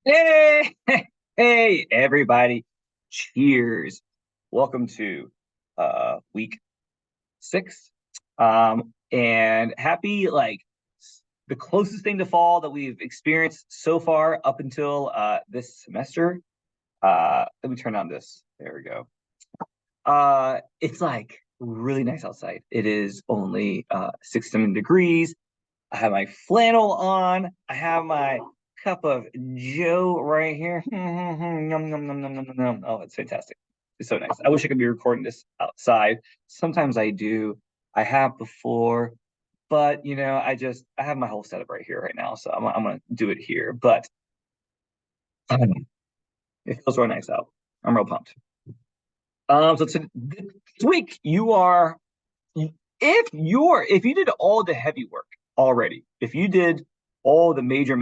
Hey, hey, everybody. Cheers. Welcome to week 6. And happy the closest thing to fall that we've experienced so far up until this semester. Let me turn on this. There we go. It's like really nice outside. It is only 6 degrees. I have my flannel on. I have my cup of Joe right here. Yum, yum, yum, yum, yum, yum, yum. Oh, it's fantastic. It's so nice. I wish I could be recording this outside. Sometimes I do. I have before, but I have my whole setup right here right now, so I'm gonna do it here. But it feels really nice out. I'm real pumped. This week you are if you did all the heavy work already, if you did all the major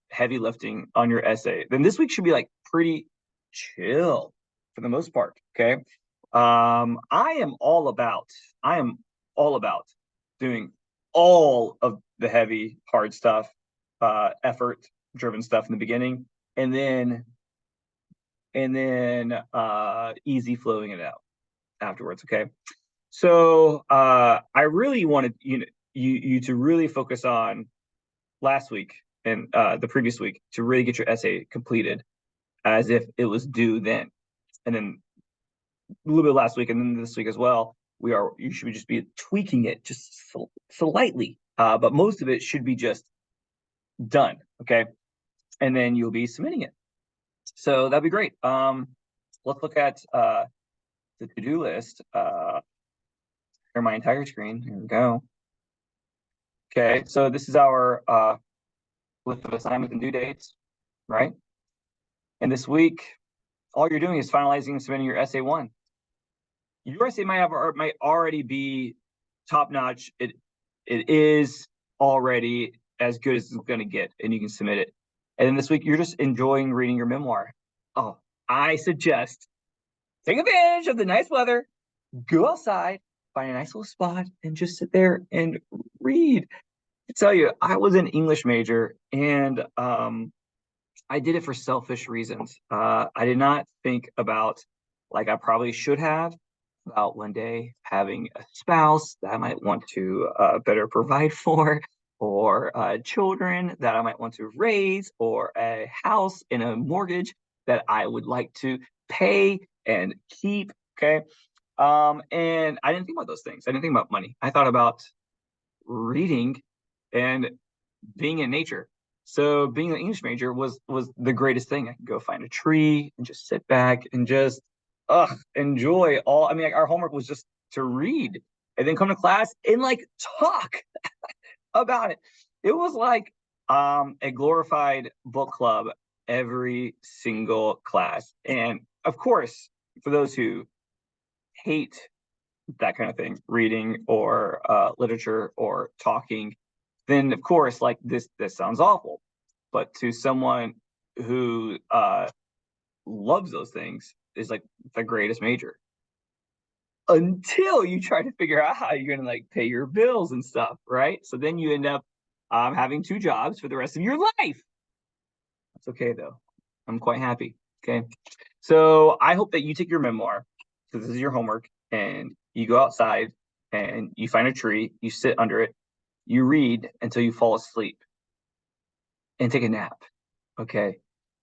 heavy lifting on your essay, then this week should be like pretty chill for the most part. Okay. I am all about doing all of the heavy, hard stuff, effort driven stuff in the beginning, and then easy flowing it out afterwards. Okay. So I really wanted you to really focus on last week and the previous week to really get your essay completed as if it was due then, and then a little bit last week and then this week as well. You should just be tweaking it just slightly, but most of it should be just done. Okay, and then you'll be submitting it. So that'd be great. Let's look at the to-do list. Share my entire screen. Here we go. Okay, so this is our list of assignments and due dates, right? And this week, all you're doing is finalizing and submitting your essay one. Your essay might already be top notch. It is already as good as it's going to get, and you can submit it. And then this week, you're just enjoying reading your memoir. Oh, I suggest take advantage of the nice weather, go outside, find a nice little spot, and just sit there and read. I tell you, I was an English major, and I did it for selfish reasons. I did not think about, like I probably should have, about one day having a spouse that I might want to better provide for, or children that I might want to raise, or a house and a mortgage that I would like to pay and keep. Okay. And I didn't think about those things. I didn't think about money. I thought about reading and being in nature. So being an English major was the greatest thing. I could go find a tree and just sit back and just enjoy all. I mean, like, our homework was just to read and then come to class and like talk about it. It was like a glorified book club every single class. And of course, for those who hate that kind of thing, reading or literature or talking, then of course, like this sounds awful. But to someone who loves those things, is like the greatest major. Until you try to figure out how you're gonna like pay your bills and stuff, right? So then you end up having two jobs for the rest of your life. That's okay though. I'm quite happy. Okay. So I hope that you take your memoir, because this is your homework, and you go outside and you find a tree, you sit under it, you read until you fall asleep and take a nap. Okay.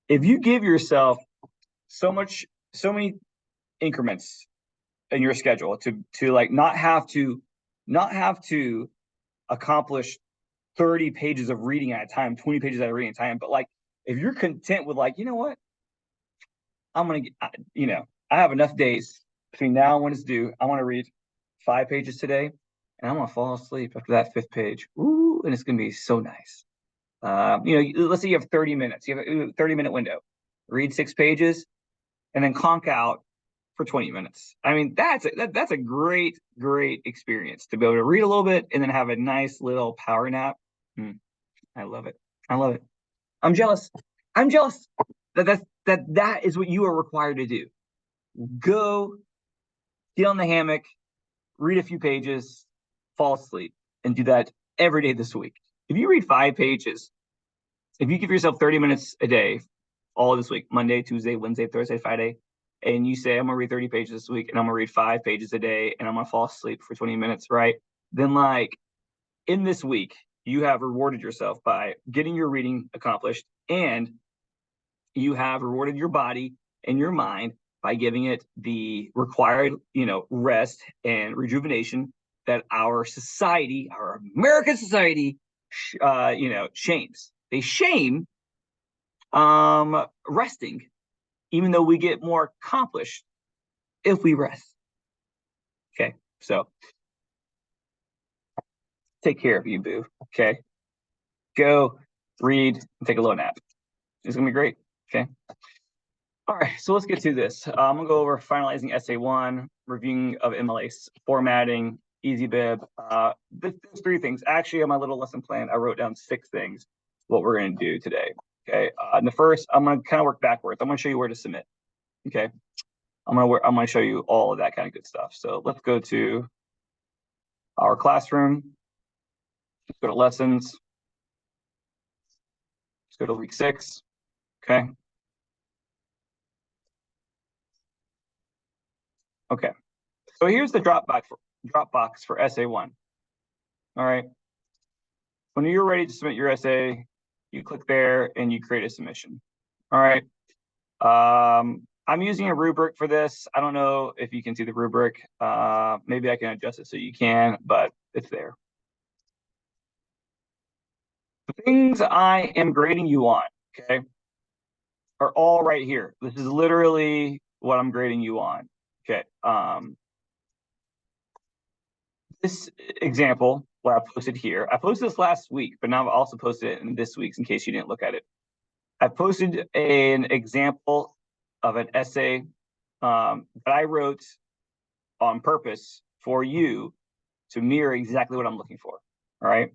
If you give yourself so many increments in your schedule to like not have to accomplish 30 pages of reading at a time, 20 pages at a reading at a time, but like if you're content with like, you know what, I'm gonna get, I have enough days between now and when it's due. I want to read 5 pages today, and I'm gonna fall asleep after that fifth page. Ooh, and it's gonna be so nice. Let's say you have 30 minutes. You have a 30-minute window. Read 6 pages, and then conk out for 20 minutes. I mean, that's a great experience to be able to read a little bit and then have a nice little power nap. Mm, I love it. I love it. I'm jealous. I'm jealous that is what you are required to do. Go get on the hammock, read a few pages, fall asleep, and do that every day this week. If you read 5 pages, if you give yourself 30 minutes a day, all this week, Monday, Tuesday, Wednesday, Thursday, Friday, and you say, I'm gonna read 30 pages this week, and I'm gonna read 5 pages a day, and I'm gonna fall asleep for 20 minutes, right? Then like in this week, you have rewarded yourself by getting your reading accomplished, and you have rewarded your body and your mind by giving it the required, rest and rejuvenation that our society, our American society, shames. They shame resting, even though we get more accomplished if we rest. Okay, so take care of you, boo. Okay, go read and take a little nap. It's gonna be great. Okay. All right, so let's get to this. I'm gonna go over finalizing essay 1, reviewing of MLA formatting, EasyBib. There's 3 things. Actually, on my little lesson plan, I wrote down 6 things, what we're gonna do today. Okay, and the first, I'm gonna kind of work backwards. I'm gonna show you where to submit. Okay, I'm gonna show you all of that kind of good stuff. So let's go to our classroom. Let's go to lessons. Let's go to week 6. Okay. Okay. So here's the Dropbox for essay 1. All right. When you're ready to submit your essay, you click there and you create a submission. All right. I'm using a rubric for this. I don't know if you can see the rubric. Maybe I can adjust it so you can, but it's there. The things I am grading you on, okay, are all right here. This is literally what I'm grading you on. Okay. This example, what I posted here, I posted this last week, but now I've also posted it in this week's in case you didn't look at it. I posted an example of an essay that I wrote on purpose for you to mirror exactly what I'm looking for. All right.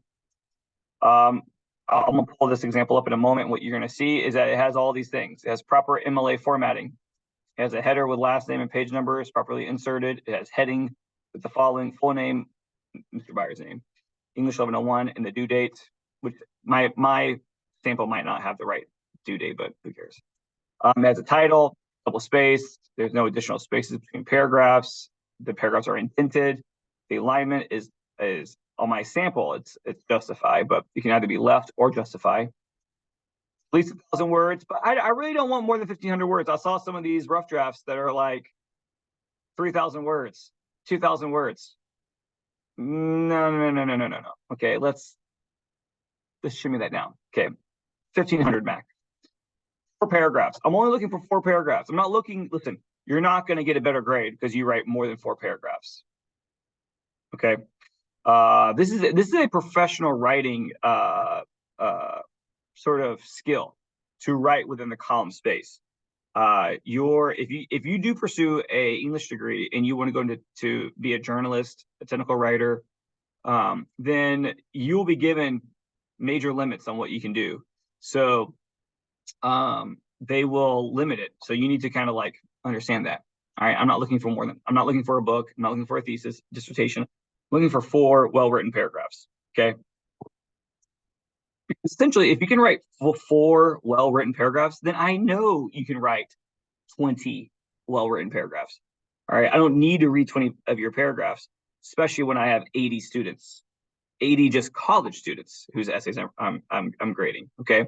I'm gonna pull this example up in a moment. What you're gonna see is that it has all these things. It has proper MLA formatting. It has a header with last name and page numbers properly inserted. It has heading with the following: full name, Mr. Byers' name, English 1101, and the due date, which my sample might not have the right due date, but who cares? It has a title, double space. There's no additional spaces between paragraphs. The paragraphs are indented. The alignment is on my sample, it's justified, but it can either be left or justify. At least 1,000 words, but I really don't want more than 1,500 words. I saw some of these rough drafts that are like 3,000 words, 2,000 words. No. Okay, let's shimmy that down. Okay, 1,500 max. 4 paragraphs. I'm only looking for 4 paragraphs. I'm not looking, listen, you're not going to get a better grade because you write more than 4 paragraphs. Okay. This is a professional writing sort of skill to write within the column space. If you do pursue a English degree and you want to go to be a journalist, a technical writer, then you will be given major limits on what you can do. So they will limit it. So you need to kind of like understand that. All right. I'm not looking for a book. I'm not looking for a thesis, dissertation. I'm looking for 4 well-written paragraphs. Okay. Essentially, if you can write 4 well-written paragraphs, then I know you can write 20 well-written paragraphs. All right. I don't need to read 20 of your paragraphs, especially when I have 80 students, 80 just college students whose essays I'm grading. Okay.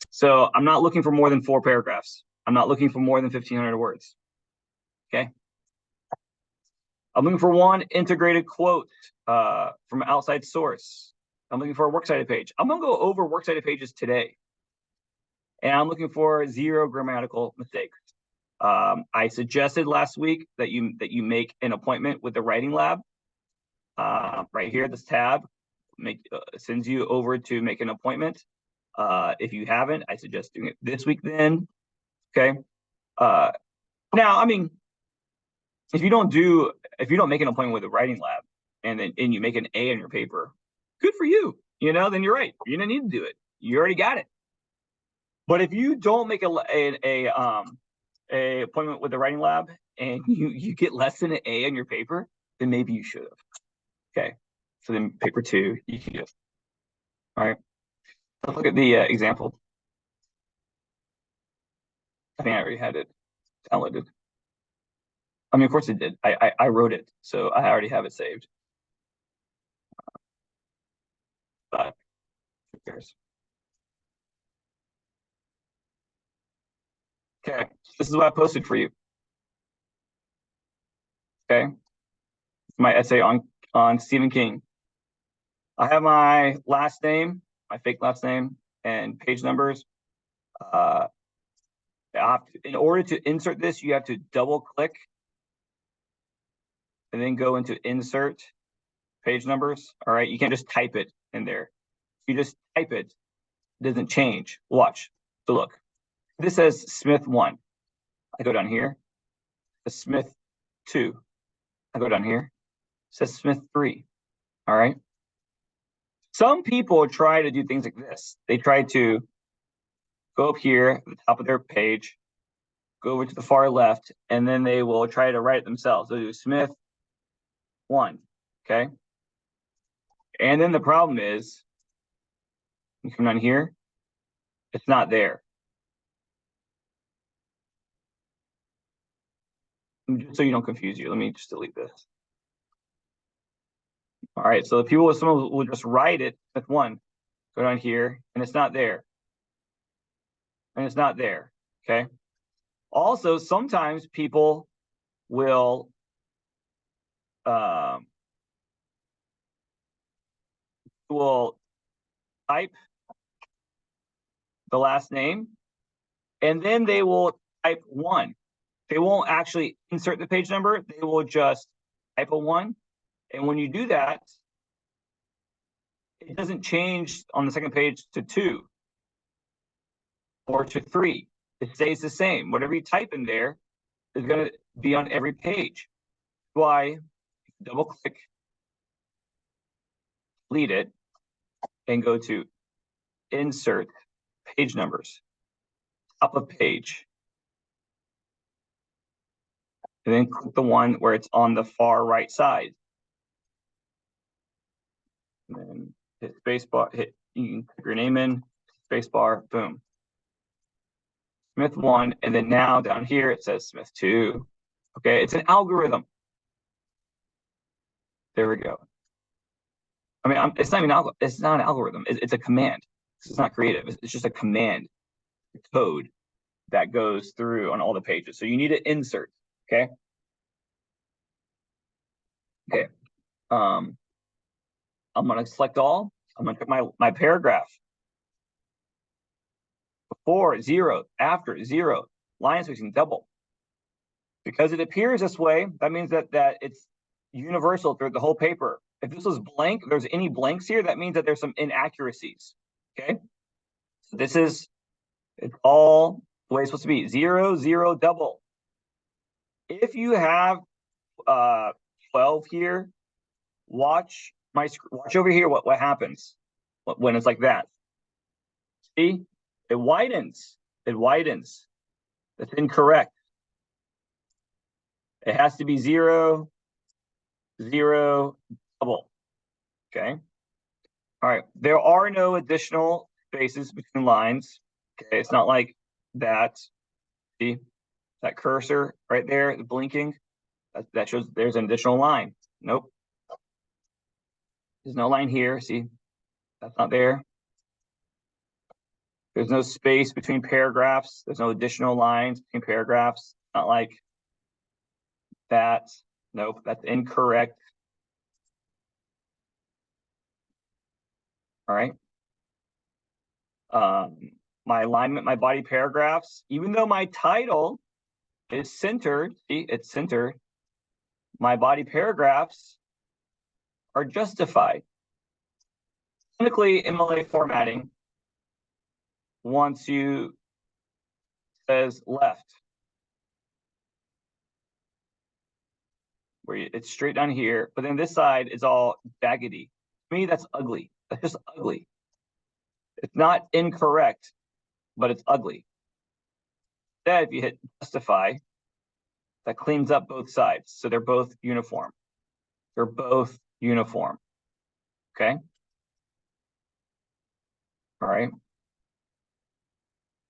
So I'm not looking for more than 4 paragraphs. I'm not looking for more than 1,500 words. Okay. I'm looking for 1 integrated quote from an outside source. I'm looking for a works cited page. I'm going to go over works cited pages today. And I'm looking for 0 grammatical mistakes. I suggested last week that you make an appointment with the writing lab. Right here, this tab sends you over to make an appointment. If you haven't, I suggest doing it this week then. Okay. Now, I mean, if you don't make an appointment with the writing lab and you make an A on your paper, good for you. Then you're right. You don't need to do it. You already got it. But if you don't make a appointment with the writing lab and you get less than an A on your paper, then maybe you should have. Okay. So then paper 2, you can do. All right. Let's look at the example. I think I already had it downloaded. I mean, of course it did. I wrote it, so I already have it saved. But who cares? Okay, this is what I posted for you. Okay, my essay on Stephen King. I have my last name, my fake last name, and page numbers. In order to insert this, you have to double click and then go into insert page numbers. All right, you can't just type it in there. If you just type it, it doesn't change. Watch. So look, this says Smith 1. I go down here. It says Smith 2. I go down here. It says Smith 3. All right. Some people try to do things like this. They try to go up here at the top of their page, go over to the far left, and then they will try to write it themselves. They'll do Smith 1. Okay. And then the problem is, you come down here, it's not there. Just so you don't confuse you, let me just delete this. All right, so the people, someone will just write it with 1, go down here, and it's not there. And it's not there, okay? Also, sometimes people will type the last name, and then they will type 1. They won't actually insert the page number. They will just type a 1. And when you do that, it doesn't change on the second page to 2 or to 3. It stays the same. Whatever you type in there is going to be on every page. Why? Double click, delete it, and go to insert page numbers, top of page. And then click the one where it's on the far right side. And then hit spacebar, you can type your name in, spacebar, boom. Smith 1, and then now down here it says Smith 2. Okay, it's an algorithm. There we go. I mean, it's not even it's not an algorithm. It's a command. It's not creative. It's just a command code that goes through on all the pages. So you need to insert. Okay. Okay. I'm going to select all. I'm going to put my paragraph. Before 0, after 0, line spacing double. Because it appears this way, that means that it's universal through the whole paper. If this was blank, if there's any blanks here, that means that there's some inaccuracies. Okay. So it's all the way it's supposed to be. 0, 0, double. If you have 12 here, watch over here what happens when it's like that. See? It widens. It widens. That's incorrect. It has to be 0, 0, double. Okay. All right. There are no additional spaces between lines. Okay. It's not like that. See that cursor right there, the blinking? That shows there's an additional line. Nope. There's no line here. See, that's not there. There's no space between paragraphs. There's no additional lines between paragraphs. Not like that. Nope, that's incorrect. All right. My alignment, my body paragraphs, even though my title is centered, see, it's centered, my body paragraphs are justified. Technically, MLA formatting wants you says left, where it's straight down here, but then this side is all jaggedy. To me, that's ugly. That's just ugly. It's not incorrect, but it's ugly. Instead, if you hit justify, that cleans up both sides. So they're both uniform. They're both uniform. Okay. All right.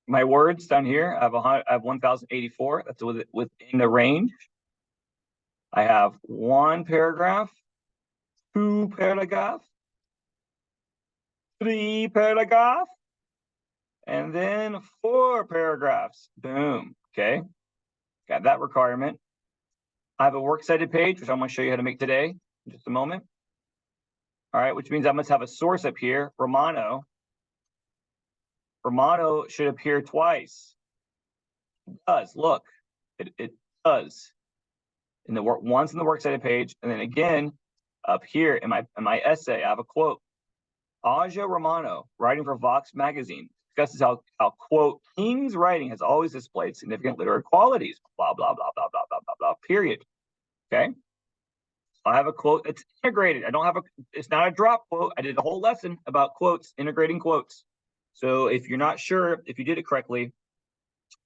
My words down here, I have 1,084. That's within the range. I have one paragraph, two paragraph, three paragraph, and then four paragraphs. Boom. Okay. Got that requirement. I have a works cited page, which I'm going to show you how to make today in just a moment. All right, which means I must have a source up here, Romano. Romano should appear twice. It does. Look, it does. In the once in the works cited page, and then again up here in my essay, I have a quote. Aja Romano, writing for Vox magazine, discusses how quote King's writing has always displayed significant literary qualities. Blah blah blah blah blah blah blah blah. Period. Okay. I have a quote that's integrated. I don't have it's not a drop quote. I did a whole lesson about quotes, integrating quotes. So if you're not sure if you did it correctly,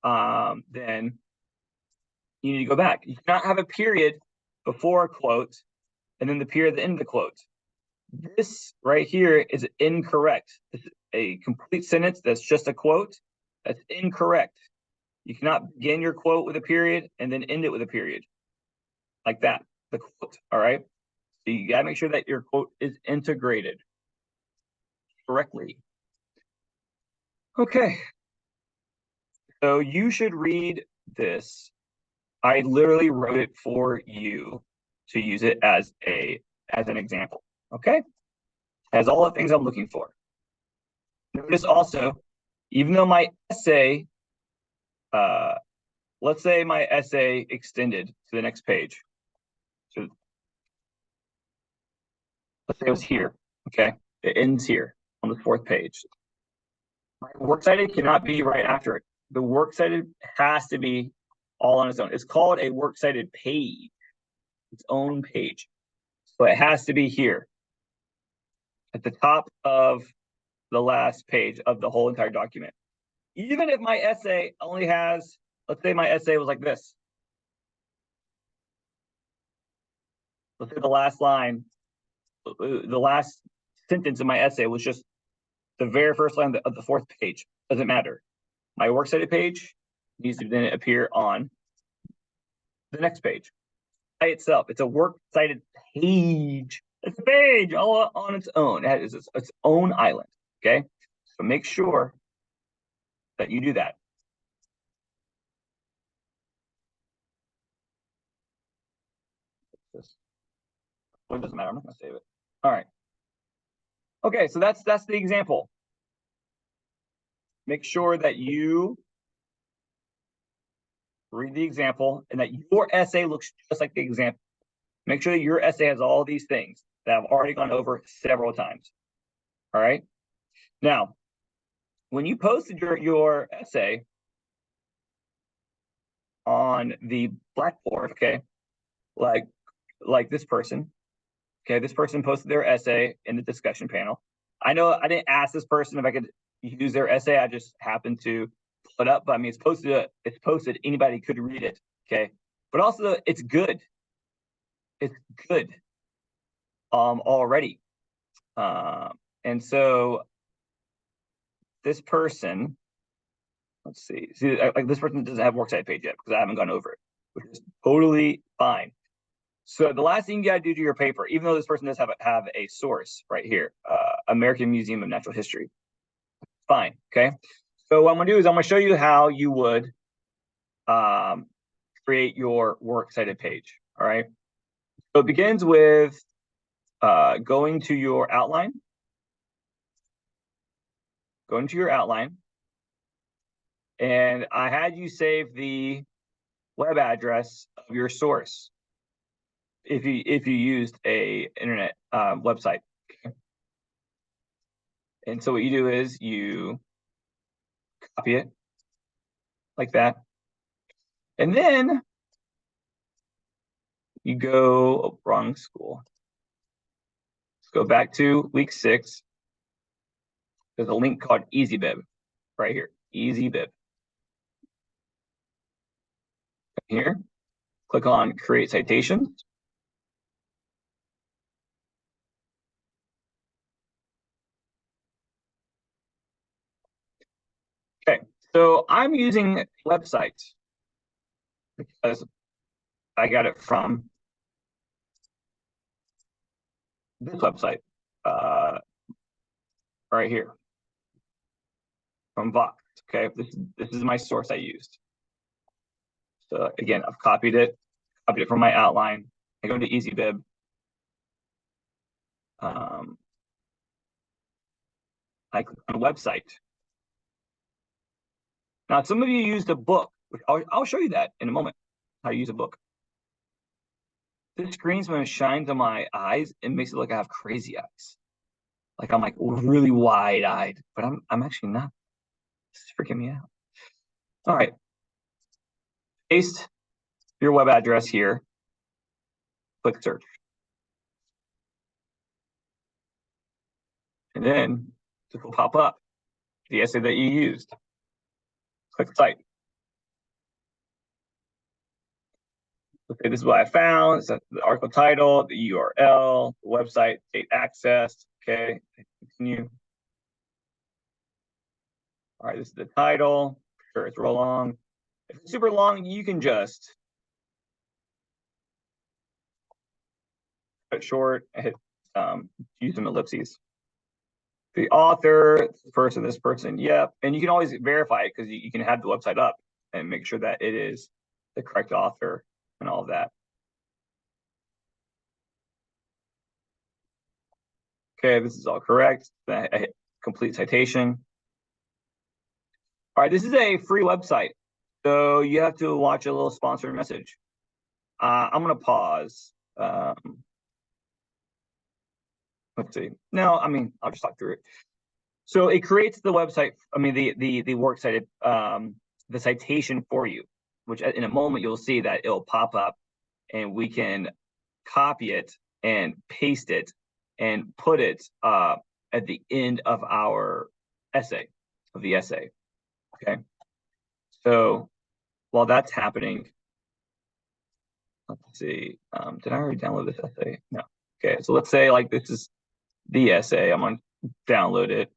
then you need to go back. You cannot have a period before a quote and then the period at the end of the quote. This right here is incorrect. This is a complete sentence that's just a quote. That's incorrect. You cannot begin your quote with a period and then end it with a period. Like that, the quote, all right? So you gotta make sure that your quote is integrated correctly. Okay. So you should read this. I literally wrote it for you to use it as an example. Okay? Has all the things I'm looking for. Notice also, even though my essay, let's say my essay extended to the next page. So let's say it was here, okay? It ends here on the fourth page. My works cited cannot be right after it. The works cited has to be all on its own. It's called a works cited page, its own page. So it has to be here at the top of the last page of the whole entire document. Even if my essay only has, let's say my essay was like this. Let's say the last line, the last sentence in my essay was just the very first line of the fourth page. Doesn't matter. My works cited page needs to then appear on the next page. By itself, it's a works cited page. It's a page all on its own. It has its own island. Okay, so make sure that you do that. Well, it doesn't matter. I'm not going to save it. All right. Okay, so that's the example. Make sure that you read the example and that your essay looks just like the example. Make sure that your essay has all these things that I've already gone over several times. All right. Now, when you posted your essay on the Blackboard, okay, like this person, okay, this person posted their essay in the discussion panel. I know I didn't ask this person if I could use their essay. I just happened to pull it up. But I mean, it's posted. It's posted. Anybody could read it. Okay, but also it's good. It's good. Already. And so this person, let's see, like this person doesn't have a works cited page yet because I haven't gone over it, which is totally fine. So the last thing you gotta do to your paper, even though this person does have a source right here, American Museum of Natural History, fine, okay? So what I'm gonna do is I'm gonna show you how you would create your works cited page, all right? So it begins with going to your outline, and I had you save the web address of your source if you used a internet website. Okay. And so what you do is you copy it like that, and then you go wrong school. Let's go back to week 6. There's a link called EasyBib right here. EasyBib. Here, click on Create Citations. Okay, So I'm using a website because I got it from this website right here from Vox. Okay, this is my source I used. So again, I've copied it from my outline. I go to EasyBib. I click on the website. Now, some of you used a book, which I'll show you that in a moment, how to use a book. This screen's when it shines on my eyes, it makes it look like I have crazy eyes. Like I'm like really wide-eyed, but I'm actually not. It's freaking me out. All right. Paste your web address here. Click search. And then this will pop up. The essay that you used. Click cite. Okay, this is what I found. It's the article title, the URL, the website, date accessed. Okay, continue. All right, this is the title. Sure, it's real long. If it's super long, you can just cut it short and hit use some ellipses. The author, this person, yep. And you can always verify it because you can have the website up and make sure that it is the correct author and all of that. Okay, this is all correct. I hit complete citation. All right, this is a free website, so you have to watch a little sponsored message. I'm gonna pause. Let's see. No, I mean, I'll just talk through it. So it creates the website, I mean, the works cited, the citation for you, which in a moment you'll see that it'll pop up and we can copy it and paste it and put it at the end of our essay, okay? So while that's happening, let's see, did I already download this essay? No. Okay, so let's say like this is the essay, I'm gonna download it.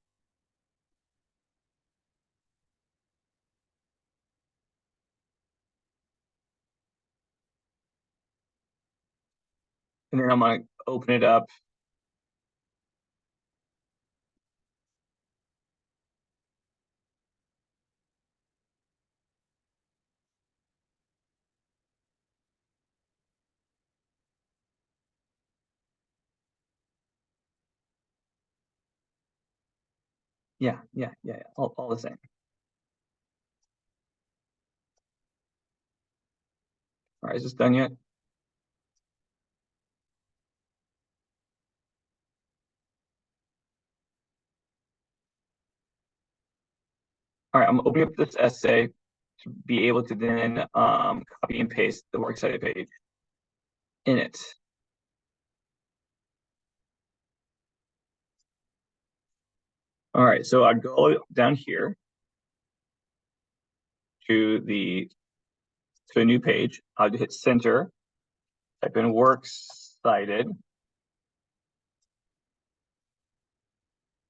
And then I'm gonna open it up. Yeah, all the same. All right, is this done yet? All right, I'm opening up this essay to be able to then copy and paste the works cited page in it. All right, so I'd go down here to a new page. I'll hit center, type in works cited.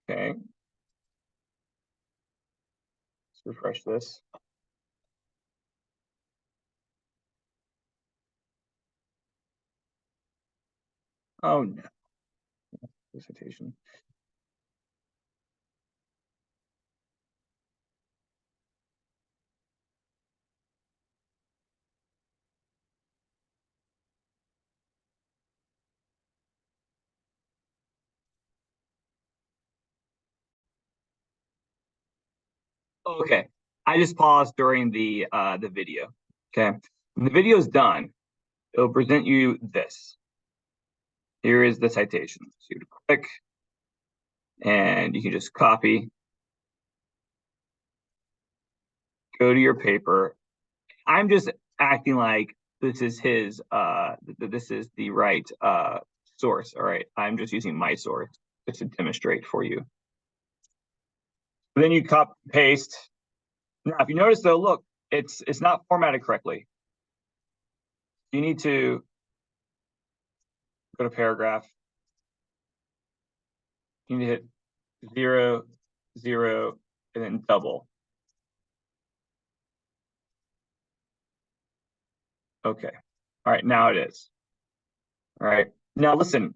Okay. Let's refresh this. Oh no. Citation. Okay. I just paused during the video. Okay. When the video is done, it'll present you this. Here is the citation. So you click and you can just copy, go to your paper. I'm just acting like this is this is the right source. All right. I'm just using my source just to demonstrate for you. Then you copy paste. Now, if you notice though, look, it's not formatted correctly. You need to go to paragraph. You need to hit 0, 0, and then double. Okay. All right, now it is. All right. Now listen,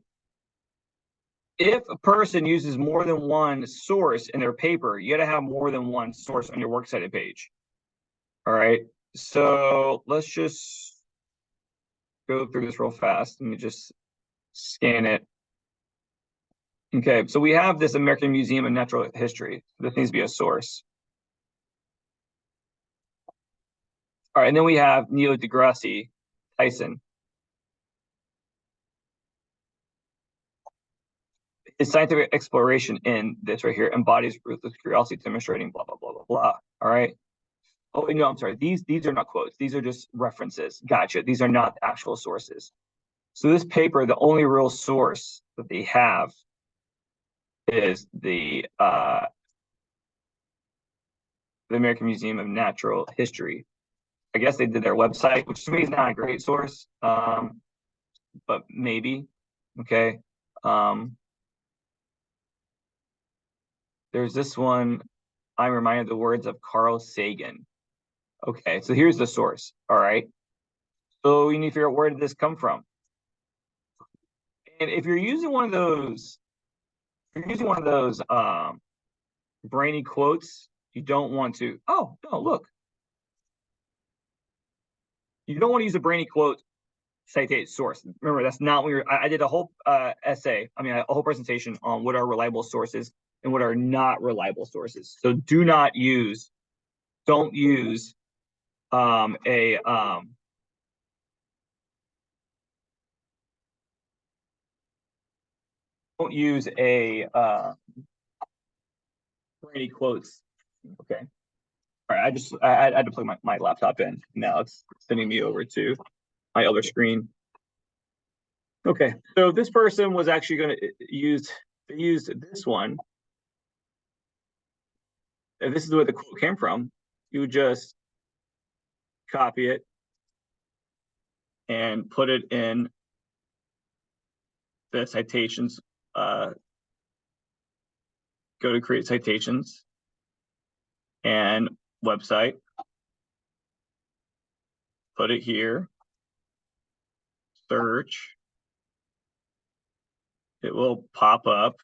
if a person uses more than one source in their paper, you got to have more than one source on your works cited page. All right. So let's just go through this real fast. Let me just scan it. Okay, so we have this American Museum of Natural History. This needs to be a source. All right, and then we have Neil deGrasse Tyson. His scientific exploration in this right here embodies ruthless curiosity, demonstrating blah blah blah blah blah. All right. Oh no, I'm sorry. These are not quotes. These are just references. Gotcha. These are not actual sources. So this paper, the only real source that they have is the American Museum of Natural History. I guess they did their website, which to me is not a great source, but maybe. Okay. There's this one. I'm reminded of the words of Carl Sagan. Okay, so here's the source. All right. So you need to figure out where did this come from. And if you're using one of those, Brainy Quotes, you don't want to. Oh no, look, you don't want to use a Brainy Quote citate source. Remember, that's not what I did a whole essay. I mean, a whole presentation on what are reliable sources and what are not reliable sources. So don't use a don't use a Brainy Quotes. Okay. All right. I had to plug my laptop in. Now it's sending me over to my other screen. Okay. So this person was actually going to use this one. If this is where the quote came from, you would just copy it and put it in the citations. Go to create citations and website. Put it here. Search. It will pop up.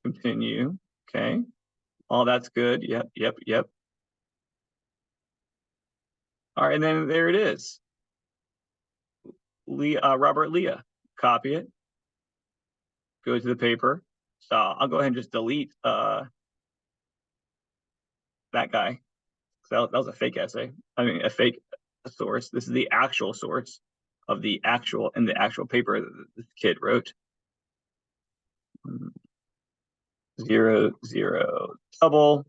Continue. Okay. All that's good. Yep, yep, yep. All right, and then there it is. Robert Leah. Copy it. Go to the paper. So I'll go ahead and just delete that guy. So that was a fake essay. I mean, a fake source. This is the actual source of the actual paper that this kid wrote. 0, 0, double.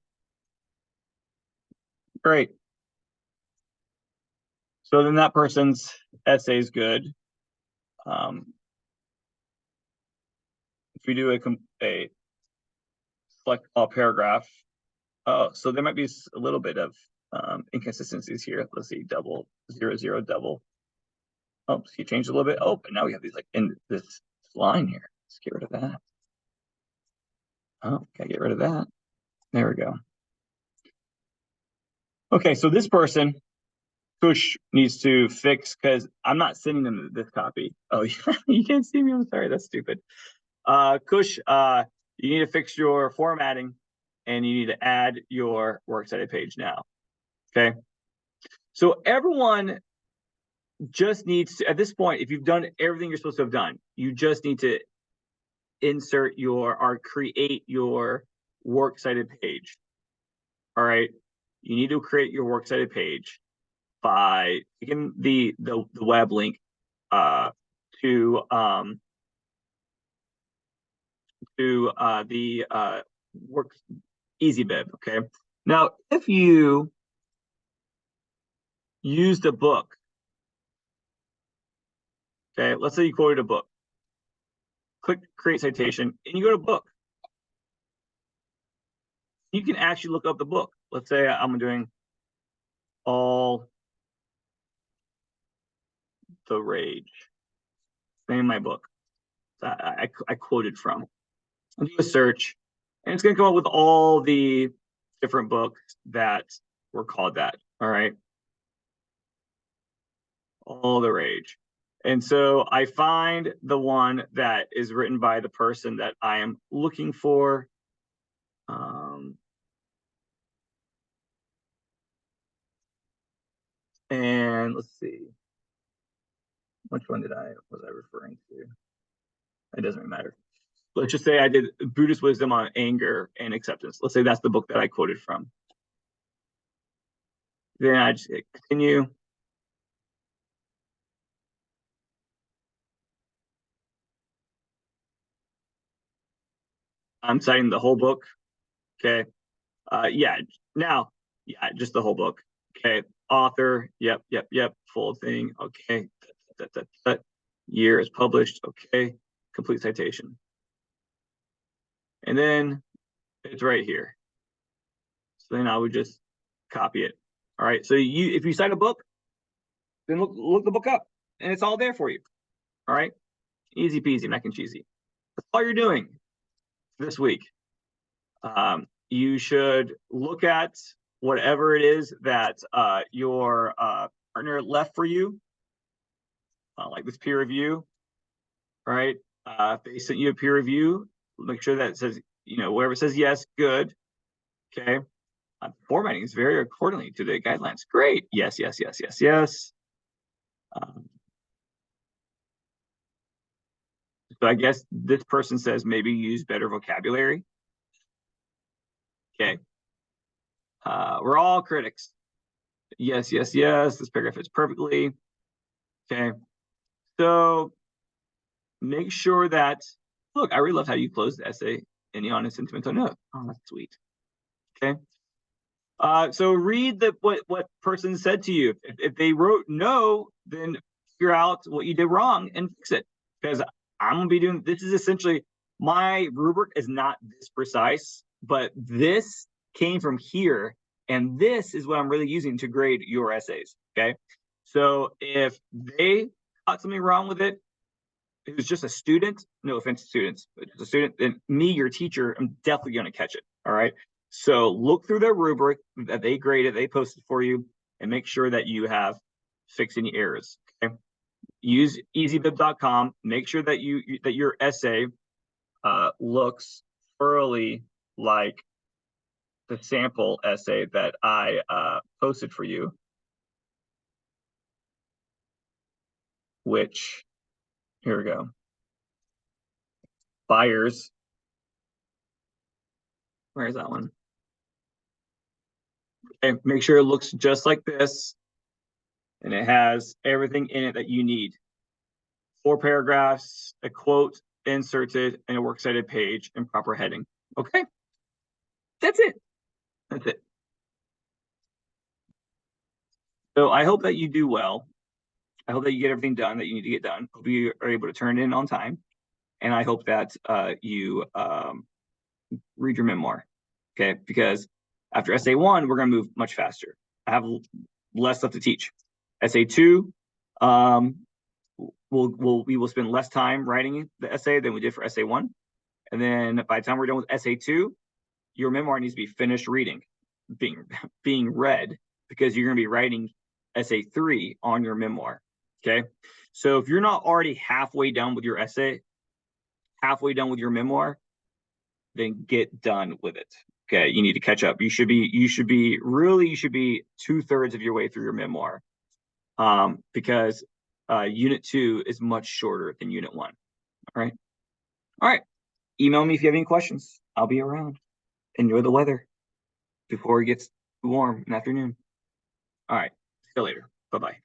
Great. So then that person's essay is good. If we do a select all paragraph, so there might be a little bit of inconsistencies here. Let's see, double, 0, 0, double. Oh, so you changed a little bit. Oh, but now we have these like in this line here. Let's get rid of that. Oh, gotta get rid of that. There we go. Okay, so this person, Kush, needs to fix because I'm not sending them this copy. Oh, you can't see me. I'm sorry. That's stupid. Kush, you need to fix your formatting and you need to add your works cited page now. Okay. So everyone just needs to, at this point, if you've done everything you're supposed to have done, you just need to insert or create your works cited page. All right. You need to create your works cited page by taking the web link to the work EasyBib. Okay. Now, if you used a book, okay, let's say you quoted a book, click create citation, and you go to book. You can actually look up the book. Let's say I'm doing All the Rage. Name of my book. I quoted from. I'll do a search, And it's going to come up with all the different books that were called that. All right. All the rage. And so I find the one that is written by the person that I am looking for. And let's see. Which one was I referring to? It doesn't really matter. Let's just say I did Buddhist Wisdom on Anger and Acceptance. Let's say that's the book that I quoted from. Then I just hit continue. I'm citing the whole book. Okay. Yeah. Now, yeah, just the whole book. Okay. Author. Yep. Full thing. Okay. Year is published. Okay. Complete citation. And then it's right here. So then I would just copy it. All right. So if you cite a book, then look the book up, and it's all there for you. All right. Easy peasy, mac and cheesy. That's all you're doing this week. You should look at whatever it is that your partner left for you, like this peer review, right? If they sent you a peer review, make sure that it says, wherever it says yes, good. Okay. Formatting is very accordingly to the guidelines. Great. Yes. So I guess this person says maybe use better vocabulary. Okay. We're all critics. Yes. This paragraph fits perfectly. Okay. So make sure that, look, I really love how you closed the essay in the honest sentimental note. Oh, that's sweet. Okay. So read what person said to you. If they wrote no, then figure out what you did wrong and fix it. Because I'm gonna be doing this is essentially my rubric is not this precise, but this came from here, and this is what I'm really using to grade your essays. Okay. So if they got something wrong with it, it was just a student, no offense to students, but just a student, then me, your teacher, I'm definitely going to catch it. All right. So look through their rubric that they graded, they posted for you, and make sure that you have fixed any errors. Okay. Use EasyBib.com. Make sure that that your essay looks thoroughly like the sample essay that I posted for you, which, here we go. Buyers. Where's that one? Okay, make sure it looks just like this, and it has everything in it that you need. 4 paragraphs, a quote inserted, and a works cited page and proper heading. Okay, that's it. That's it. So I hope that you do well. I hope that you get everything done that you need to get done. Hope you are able to turn it in on time. And I hope that you read your memoir. Okay, because after essay 1, we're going to move much faster. I have less stuff to teach. Essay 2, we will spend less time writing the essay than we did for essay 1. And then by the time we're done with essay 2, your memoir needs to be finished reading, being read, because you're going to be writing essay 3 on your memoir. Okay. So if you're not already halfway done with your essay, halfway done with your memoir, then get done with it. Okay. You need to catch up. You should be 2/3 of your way through your memoir. Because unit 2 is much shorter than unit 1. All right. All right. Email me if you have any questions. I'll be around. Enjoy the weather before it gets warm in the afternoon. All right. See you later. Bye-bye.